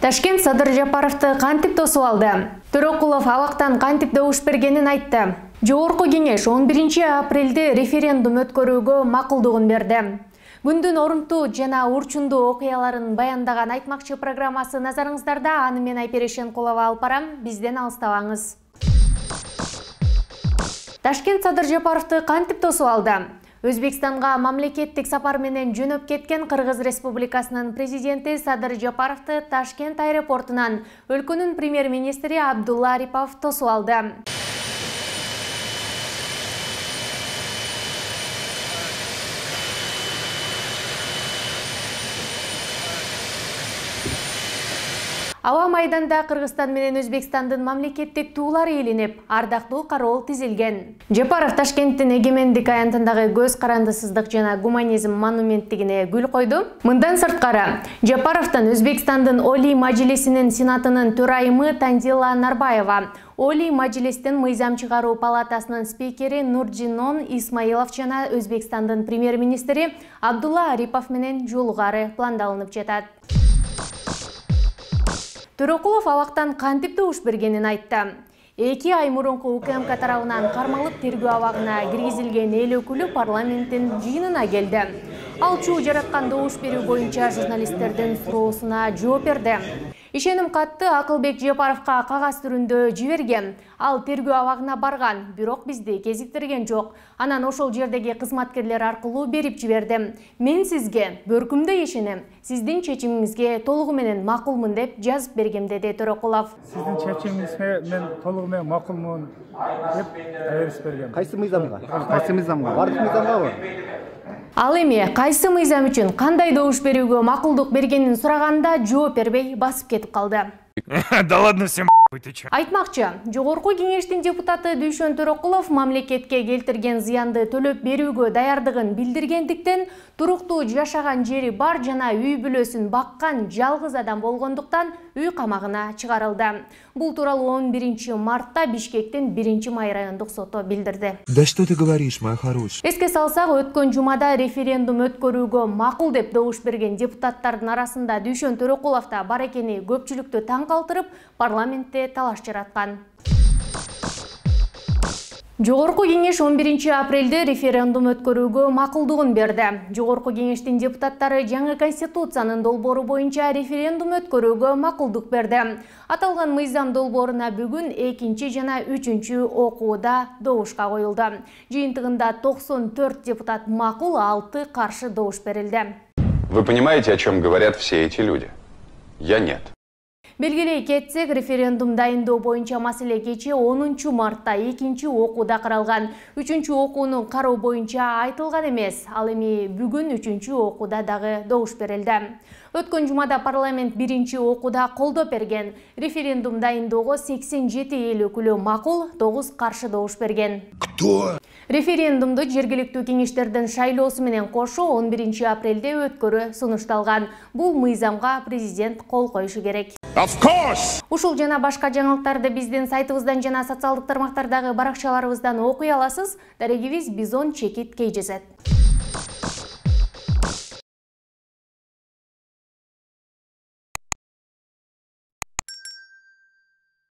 Ташкент Садыр Жапаровты кантип тосуп алды? Төрөкулов абактан кантип добуш бергенин айтты. Жогорку кеңеш 11 апрелде референдум өткөрүүгө макулдугун берди. Күндүн орунтуу жана урчундуу окуяларын баяндаган айтмакчы программасы назарыңыздарда. Аны мен Айпери Шенкулова алып барам. Бизден алыстабаңыз. Ташкент Садыр Жапаровты кантип тосуп алды? Өзбекстанга мамлекеттик сапар менен жөнөп кеткен Кыргыз Республикасынын президенти Садыр Жапаровты Ташкент аэропортунан өлкөнүн премьер-министри Абдулла Арипов тосуп алды. Аба майданда Кыргызстан менен Өзбекстандын мамлекеттик туулары илинип, ардактуу кароол тизилген. Жапаров Ташкенттин эгемендик аянтындагы көз карандысыздык жана гуманизм монументтигине гүл койду. Мындан сырткары, Жапаровдон Өзбекстандын Олий Мажлисинин сенатынын төрайымы Тандила Нарбаева, Олий Мажлистин мыйзам чыгаруу палатасынын спикери Нурджинон Исмаилов жана Өзбекстандын премьер-министри Абдулла Арипов менен жолугары пландалынып жатат. Төрөкулов абактан кантип добуш бергенин айтты. 2 ай мурунку УКМК тарабынан кармалып тергөө абагына киргизилген эл өкүлү парламенттин жыйынына келди. Ал чуу жараткан добуш берүү боюнча журналисттердин суроосуна жооп берди. Ишеним катты Акылбек Жапаровка кагаз түрүндө жиберген. Ал тергөө абагына барган, бирок бизди кезиктирген жок. Анан ошол жердеги кызматкерлер аркылуу берип жиберди. Мен сизге бөркүмдөй ишенем. Сиздин чечимиңизге толугу менен макулмун деп жазып бергем, деди Төрөкулов. Сиздин чечимиңизге мен толугу менен макулмун деп берип бергем. Кайсы мыйзамга? Кайсы мыйзамга? Бардык мыйзамгабы? Ал эми кайсы мыйзам үчүн кандай добуш берүүгө макулдук бергенин сураганда жооп бербей басып кетип калды. Да ладно всем. Айтмакчы, жогорку кеңештин депутаты Дүйшөн Төрөкулов мамлекетке келтирген зыянды төлөп берүүгө даярдыгын билдиргендиктен, туруктуу жашаган жери бар жана үй бүлөсүн баккан жалгыз адам болгондуктан үй камагына чыгарылды. Бул тууралуу 11 мартта Бишкектин 1-Май райондук соту билдирди. Да что ты говоришь, моя хорошая? Эске салсак, өткөн жумада референдум өткөрүүгө макул деп добуш берген депутаттардын арасында Дүйшөн Төрөкулов да бар экени көпчүлүктү таң калтырып, парламентте талаш жараткан. Жогорку кеңеш 11 апрелде референдум өткөрүүгө макулдугун берди. Жогорку кеңештин депутаттары жаңы конституциянын долбоору боюнча референдум өткөрүүгө макулдук берди. Аталган мыйзам долбооруна бүгүн 2 жана 3 окууда добушка коюлду. Жыйынтыгында 94 депутат макул, 6 каршы добуш берилди. Вы понимаете, о чем говорят все эти люди? Я нет. Белгилей кетсек, референдум дайындоо боюнча маселе кечээ 10 мартта 2 окууда каралган. 3 окуунун кароо боюнча айтылган эмес. Ал эми бүгүн 3 окууда дагы добуш берилди. Өткөн жумада парламент 1 окууда колдоп берген. Референдум дайындоого 87 эл өкүлү макул, 9 каршы добуш берген. Кто? Референдумду жергиликтүү кеңештердин шайлоосу менен кошо 11 апрелде өткөрүү сунушталган. Бул мыйзамга президент кол коюшу керек. Ушул жана башка жаңылыктарды биздин сайтыбыздан жана социалдык тармактардагы баракчаларыбыздан окуй аласыз. Дарегибиз Бизон Чекит KJZ.